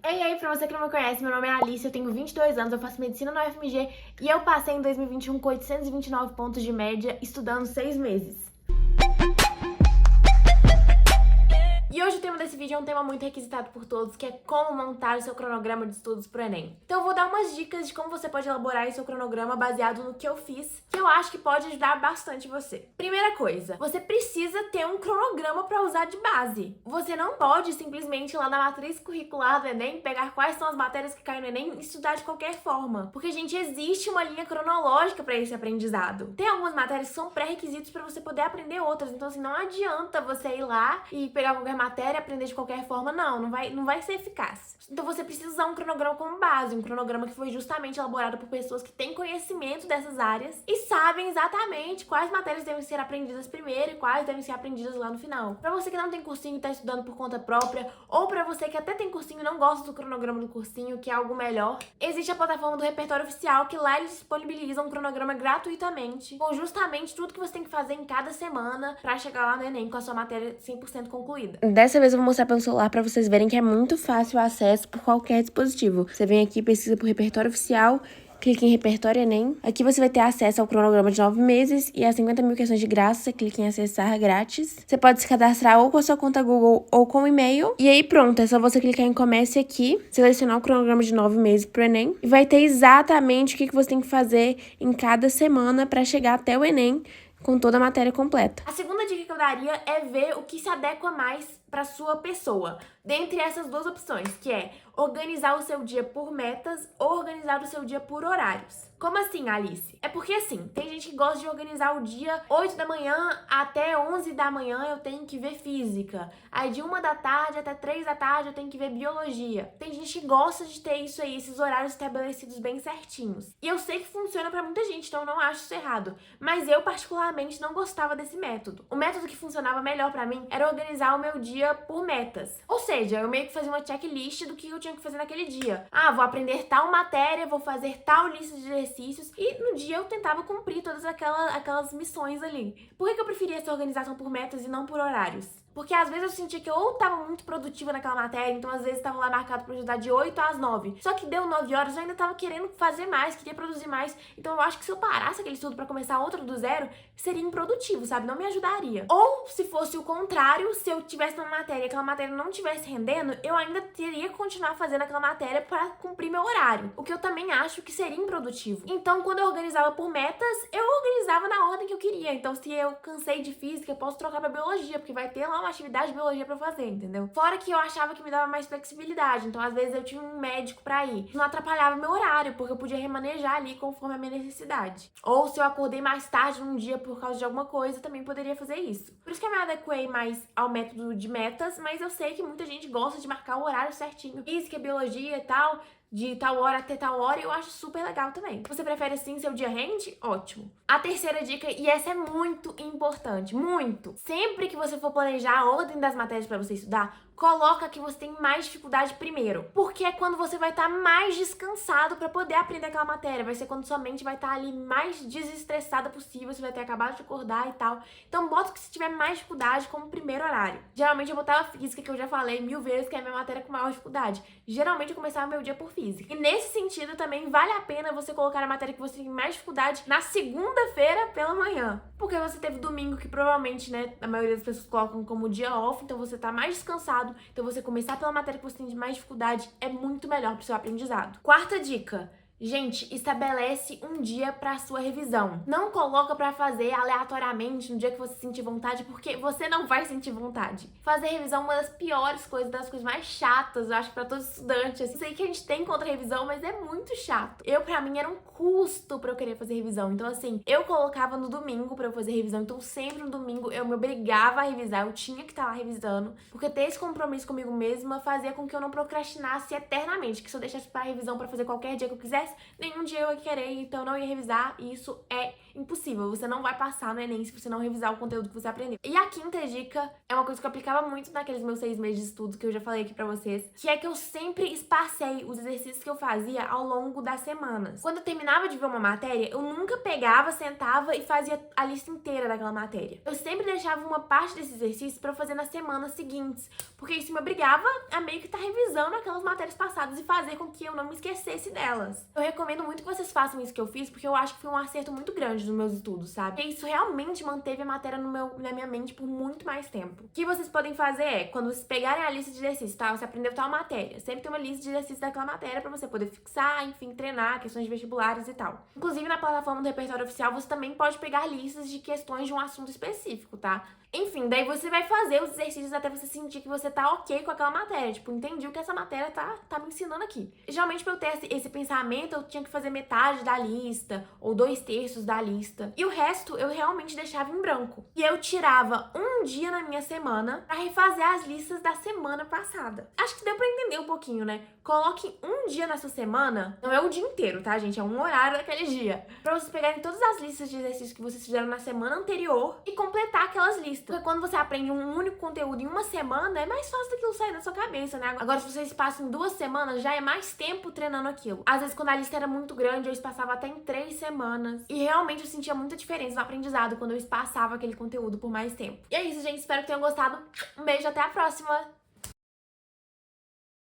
Ei, aí, pra você que não me conhece, meu nome é Alice, eu tenho 22 anos, eu faço medicina na UFMG e eu passei em 2021 com 829 pontos de média, estudando 6 meses. E hoje o tema desse vídeo é um tema muito requisitado por todos, que é como montar o seu cronograma de estudos pro Enem. Então eu vou dar umas dicas de como você pode elaborar o seu cronograma baseado no que eu fiz, que eu acho que pode ajudar bastante você. Primeira coisa, você precisa ter um cronograma para usar de base. Você não pode simplesmente ir lá na matriz curricular do Enem, pegar quais são as matérias que caem no Enem e estudar de qualquer forma. Porque, gente, existe uma linha cronológica para esse aprendizado. Tem algumas matérias que são pré-requisitos para você poder aprender outras. Então, assim, não adianta você ir lá e pegar qualquer matéria, aprender de qualquer forma, não vai ser eficaz. Então você precisa usar um cronograma como base, um cronograma que foi justamente elaborado por pessoas que têm conhecimento dessas áreas e sabem exatamente quais matérias devem ser aprendidas primeiro e quais devem ser aprendidas lá no final. Pra você que não tem cursinho e tá estudando por conta própria, ou pra você que até tem cursinho e não gosta do cronograma do cursinho, que é algo melhor, existe a plataforma do Repertório Oficial, que lá eles disponibilizam um cronograma gratuitamente, com justamente tudo que você tem que fazer em cada semana pra chegar lá no Enem com a sua matéria 100% concluída. Dessa vez eu vou mostrar pelo celular pra vocês verem que é muito fácil o acesso por qualquer dispositivo. Você vem aqui, pesquisa por Repertório Oficial, clica em Repertório Enem. Aqui você vai ter acesso ao cronograma de 9 meses e a 50 mil questões de graça. Você clica em acessar grátis. Você pode se cadastrar ou com a sua conta Google ou com e-mail. E aí pronto, é só você clicar em Comece aqui, selecionar o cronograma de 9 meses pro Enem. E vai ter exatamente o que você tem que fazer em cada semana para chegar até o Enem com toda a matéria completa. A segunda dica que eu daria é ver o que se adequa mais para sua pessoa, dentre essas duas opções, que é organizar o seu dia por metas ou organizar o seu dia por horários. Como assim, Alice? É porque assim, tem gente que gosta de organizar o dia 8 da manhã até 11 da manhã eu tenho que ver física. Aí de 1 da tarde até 3 da tarde eu tenho que ver biologia. Tem gente que gosta de ter isso aí, esses horários estabelecidos bem certinhos. E eu sei que funciona para muita gente, então eu não acho isso errado. Mas eu particularmente não gostava desse método. O método que funcionava melhor para mim era organizar o meu dia por metas. Ou seja, eu meio que fazia uma checklist do que eu tinha que fazer naquele dia. Ah, vou aprender tal matéria, vou fazer tal lista de exercícios e no dia eu tentava cumprir todas aquelas missões ali. Por que eu preferia essa organização por metas e não por horários? Porque às vezes eu sentia que eu ou tava muito produtiva naquela matéria, então às vezes tava lá marcado pra estudar de 8 às 9. Só que deu 9 horas, eu ainda tava querendo fazer mais, queria produzir mais. Então eu acho que se eu parasse aquele estudo pra começar outro do zero, seria improdutivo, sabe? Não me ajudaria. Ou se fosse o contrário, se eu tivesse uma matéria e aquela matéria não estivesse rendendo, eu ainda teria que continuar fazendo aquela matéria pra cumprir meu horário. O que eu também acho que seria improdutivo. Então quando eu organizava por metas, eu organizava na ordem que eu queria. Então se eu cansei de física, eu posso trocar pra biologia, porque vai ter lá uma atividade de biologia pra fazer, entendeu? Fora que eu achava que me dava mais flexibilidade, então às vezes eu tinha um médico pra ir. Não atrapalhava meu horário, porque eu podia remanejar ali conforme a minha necessidade. Ou se eu acordei mais tarde num dia por causa de alguma coisa, também poderia fazer isso. Por isso que eu me adequei mais ao método de metas, mas eu sei que muita gente gosta de marcar o horário certinho. Física, biologia e tal, de tal hora até tal hora, eu acho super legal também. Você prefere assim, seu dia rende? Ótimo. A terceira dica, e essa é muito importante, muito. Sempre que você for planejar a ordem das matérias para você estudar, coloca que você tem mais dificuldade primeiro. Porque é quando você vai estar mais descansado para poder aprender aquela matéria. Vai ser quando sua mente vai estar ali mais desestressada possível, você vai ter acabado de acordar e tal. Então bota que se tiver mais dificuldade como primeiro horário. Geralmente eu botava física, que eu já falei 1000 vezes que é a minha matéria com maior dificuldade. Geralmente eu começava meu dia por física. E nesse sentido também vale a pena você colocar a matéria que você tem mais dificuldade na segunda-feira pela manhã. Porque você teve domingo que provavelmente, né, a maioria das pessoas colocam como dia off, então você tá mais descansado. Então você começar pela matéria que você tem de mais dificuldade é muito melhor pro seu aprendizado. Quarta dica. Gente, estabelece um dia para sua revisão. Não coloca para fazer aleatoriamente no dia que você sentir vontade, porque você não vai sentir vontade. Fazer revisão é uma das piores coisas, das coisas mais chatas, eu acho, para todo estudante. Eu sei que a gente tem contra revisão, mas é muito chato. Pra mim, era um custo para eu querer fazer revisão. Então, assim, eu colocava no domingo para eu fazer revisão. Então, sempre no domingo eu me obrigava a revisar, eu tinha que estar lá revisando, porque ter esse compromisso comigo mesma fazia com que eu não procrastinasse eternamente, que se eu deixasse para revisão para fazer qualquer dia que eu quisesse, acontece, nenhum dia eu ia querer, então eu não ia revisar, e isso é impossível. Você não vai passar no Enem se você não revisar o conteúdo que você aprendeu. E a quinta dica é uma coisa que eu aplicava muito naqueles meus 6 meses de estudo que eu já falei aqui pra vocês, que é que eu sempre espacei os exercícios que eu fazia ao longo das semanas. Quando eu terminava de ver uma matéria, eu nunca pegava, sentava e fazia a lista inteira daquela matéria. Eu sempre deixava uma parte desse exercício pra eu fazer nas semanas seguintes, porque isso me obrigava a meio que estar revisando aquelas matérias passadas e fazer com que eu não me esquecesse delas. Eu recomendo muito que vocês façam isso que eu fiz, porque eu acho que foi um acerto muito grande nos meus estudos, sabe? E isso realmente manteve a matéria na minha mente por muito mais tempo. O que vocês podem fazer é, quando vocês pegarem a lista de exercícios, tá? Você aprendeu tal matéria, sempre tem uma lista de exercícios daquela matéria pra você poder fixar, enfim, treinar questões de vestibulares e tal. Inclusive, na plataforma do repertório oficial, você também pode pegar listas de questões de um assunto específico, tá? Enfim, daí você vai fazer os exercícios até você sentir que você tá ok com aquela matéria. Tipo, entendi o que essa matéria tá me ensinando aqui. Geralmente, pra eu ter esse pensamento, eu tinha que fazer metade da lista, ou 2/3 da lista. E o resto, eu realmente deixava em branco. E eu tirava um dia na minha semana pra refazer as listas da semana passada. Acho que deu pra entender um pouquinho, né? Coloque um dia na sua semana, não é o dia inteiro, tá, gente? É um horário daquele dia. Pra vocês pegarem todas as listas de exercícios que vocês fizeram na semana anterior e completar aquelas listas. Porque quando você aprende um único conteúdo em uma semana, é mais fácil daquilo sair da sua cabeça, né? Agora, se vocês passam em 2 semanas, já é mais tempo treinando aquilo. Às vezes, quando a lista era muito grande, eu espaçava até em 3 semanas. E realmente eu sentia muita diferença no aprendizado quando eu espaçava aquele conteúdo por mais tempo. E é isso, gente. Espero que tenham gostado. Um beijo, até a próxima!